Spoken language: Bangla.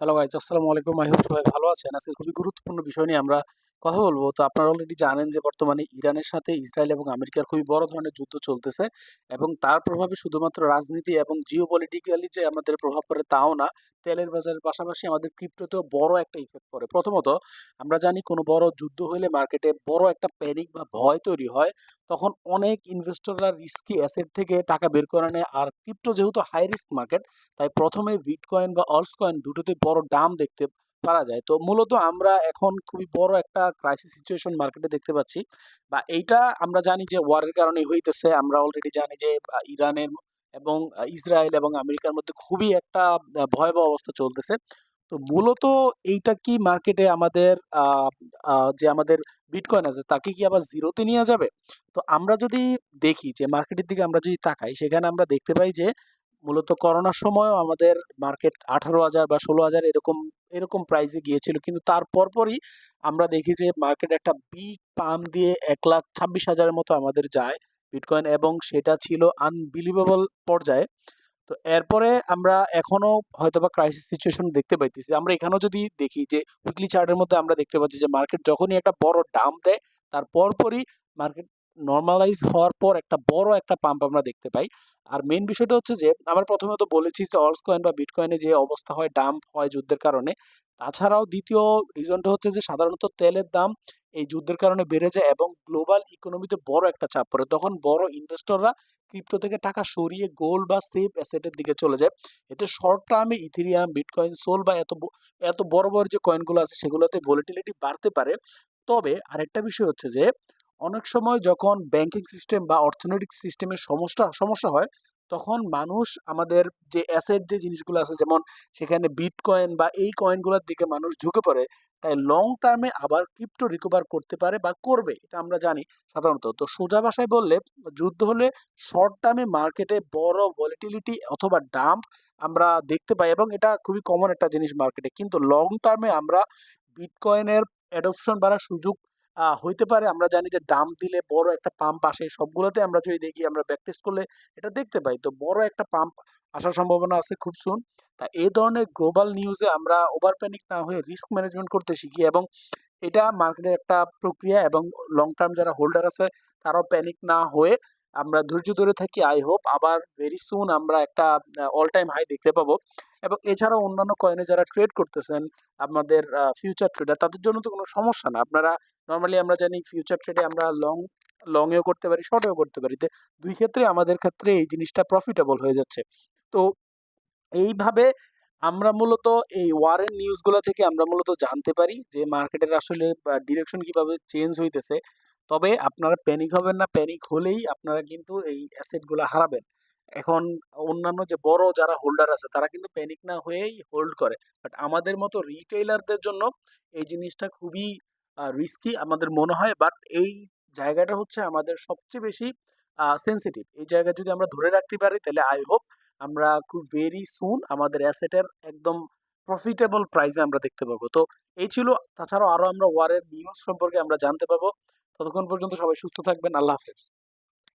হ্যালো গাইজ, আসসালামু আলাইকুম। আই হোপ সবাই ভালো আছেন। আজকে খুবই গুরুত্বপূর্ণ বিষয় নিয়ে আমরা কথা বলবো। তো আপনারা অলরেডি জানেন যে বর্তমানে ইরানের সাথে ইসরায়েল এবং আমেরিকার খুবই বড় ধরনের যুদ্ধ চলতেছে এবং তার প্রভাবে শুধুমাত্র রাজনীতি এবং জিওপলিটিক্যালি যে আমাদের প্রভাব পড়ে তাও না, তেলের বাজারের পাশাপাশি আমাদের ক্রিপ্টোতেও বড় একটা ইফেক্ট পড়ে। প্রথমত আমরা জানি কোনো বড় যুদ্ধ হইলে মার্কেটে বড় একটা প্যানিক বা ভয় তৈরি হয়। তখন অনেক ইনভেস্টররা রিস্কি অ্যাসেট থেকে টাকা বের করে নেয়। আর ক্রিপ্টো যেহেতু হাই রিস্ক মার্কেট, তাই প্রথমে বিটকয়েন বা অল্টস কয়েন দুটোতে বড় দাম দেখতে পারা যায়। তো মূলত আমরা এখন খুবই বড় একটা ক্রাইসিস সিচুয়েশন মার্কেটে দেখতে পাচ্ছি, বা এইটা আমরা জানি যে ওয়ারের কারণে হইতেছে। আমরা অলরেডি জানি যে ইরানের এবং ইসরায়েল এবং আমেরিকার মধ্যে খুবই একটা ভয়াবহ অবস্থা চলতেছে। তো মূলত এইটা কি মার্কেটে আমাদের যে আমাদের বিটকয়েন আছে তাকে কি আবার জিরোতে নিয়ে যাবে? তো আমরা যদি দেখি যে মার্কেটের দিকে আমরা যদি তাকাই, সেখানে আমরা দেখতে পাই যে মূলত করোনার সময়ও আমাদের মার্কেট 18,000 বা 16,000 এরকম এরকম প্রাইসে গিয়েছিল। কিন্তু তার পরপরই আমরা দেখি যে মার্কেট একটা বিগ পাম্প দিয়ে 1,26,000 এর মতো আমাদের যায় বিটকয়েন, এবং সেটা ছিল আনবিলিভেবল পর্যায়ে। তো এরপরে আমরা এখনো হয়তোবা ক্রাইসিস সিচুয়েশন দেখতে পাইতেছি। আমরা এখানেও যদি দেখি যে উইকলি চার্টের মধ্যে আমরা দেখতে পাচ্ছি যে মার্কেট যখনই একটা বড় ডাম্প দেয়, তার পরপরই মার্কেট নরমালাইজ হওয়ার পর একটা বড় একটা পাম্প আমরা দেখতে পাই। আর মেইন বিষয়টা হচ্ছে যে আমরা প্রথমত বলেছি যে অল্টস কয়েন বা বিটকয়েনে যে অবস্থা হয়, ডাম্প হয় যুদ্ধের কারণে। তাছাড়াও দ্বিতীয় রিজনটা হচ্ছে যে সাধারণত তেলের দাম এই যুদ্ধের কারণে বেড়ে যায় এবং গ্লোবাল ইকোনমিতে বড় একটা চাপ পড়ে। তখন বড় ইনভেস্টররা ক্রিপ্টো থেকে টাকা সরিয়ে গোল্ড বা সেফ অ্যাসেটের দিকে চলে যায়। এতে শর্ট টার্মে ইথেরিয়াম, বিটকয়েন, সোল বা এত বড় বড় যে কয়েনগুলো আছে সেগুলোতে ভোলাটিলিটি বাড়তে পারে। তবে আরেকটা বিষয় হচ্ছে যে অনেক সময় যখন ব্যাংকিং সিস্টেম বা অর্থনৈতিক সিস্টেমের সমস্যা হয়, তখন মানুষ আমাদের যে অ্যাসেট যে জিনিসগুলো আছে, যেমন সেখানে বিটকয়েন বা এই কয়েনগুলোর দিকে মানুষ ঝুঁকে পড়ে। তাই লং টার্মে আবার ক্রিপ্টো রিকভার করতে পারে বা করবে, এটা আমরা জানি সাধারণত। তো সোজা ভাষায় বললে, যুদ্ধ হলে শর্ট টার্মে মার্কেটে বড় ভলিটিলিটি অথবা ডাম্প আমরা দেখতে পাই এবং এটা খুবই কমন একটা জিনিস মার্কেটে। কিন্তু লং টার্মে আমরা বিটকয়েনের অ্যাডপশন বাড়ার সুযোগ হইতে পারে। আমরা জানি যে ডাম্প দিলে বড় একটা পাম্প আসে, সবগুলোতে আমরা যদি দেখি, আমরা ব্যাক টেস্ট করলে এটা দেখতে পাই। তো বড় একটা পাম্প আসার সম্ভাবনা আছে খুব সুন। তা এই ধরনের গ্লোবাল নিউজে আমরা ওভার প্যানিক না হয়ে রিস্ক ম্যানেজমেন্ট করতে শিখি, এবং এটা মার্কেটের একটা প্রক্রিয়া। এবং লং টার্ম যারা হোল্ডার আছে তারাও প্যানিক না হয়ে আমরা ধৈর্য ধরে থাকি। আই হোপ আবার ভেরি সুন আমরা একটা অল টাইম হাই দেখতে পাবো। এবং এছাড়াও অন্যান্য কয়েনে যারা ট্রেড করতেছেন, আমাদের ফিউচার ট্রেডার, তাদের জন্য তো কোনো সমস্যা না। আপনারা নরমালি আমরা জানি ফিউচার ট্রেডে আমরা লং এও করতে পারি, শর্টেও করতে পারি। তো দুই ক্ষেত্রে আমাদের ক্ষেত্রে এই জিনিসটা প্রফিটেবল হয়ে যাচ্ছে। তো এইভাবে আমরা মূলত এই ওয়ারের নিউজগুলো থেকে আমরা মূলত জানতে পারি যে মার্কেটের আসলে ডিরেকশন কিভাবে চেঞ্জ হইতেছে। তবে আপনারা প্যানিক হবেন না। প্যানিক হলেই আপনারা কিন্তু এই অ্যাসেটগুলো হারাবেন। এখন অন্যান্য যে বড় যারা হোল্ডার আছে তারা কিন্তু প্যানিক না হয়েই হোল্ড করে। বাট আমাদের মতো রিটেইলারদের জন্য এই জিনিসটা খুবই রিস্কি আমাদের মনে হয়। বাট এই জায়গাটা হচ্ছে আমাদের সবচেয়ে বেশি সেনসিটিভ। এই জায়গা যদি আমরা ধরে রাখতে পারি, তাহলে আই হোপ আমরা খুব ভেরি সুন আমাদের অ্যাসেটের একদম প্রফিটেবল প্রাইসে আমরা দেখতে পাবো। তো এই ছিল। তাছাড়াও আরো আমরা ওয়ারের নিউজ সম্পর্কে আমরা জানতে পাবো। ততক্ষণ পর্যন্ত সবাই সুস্থ থাকবেন। আল্লাহ হাফেজ।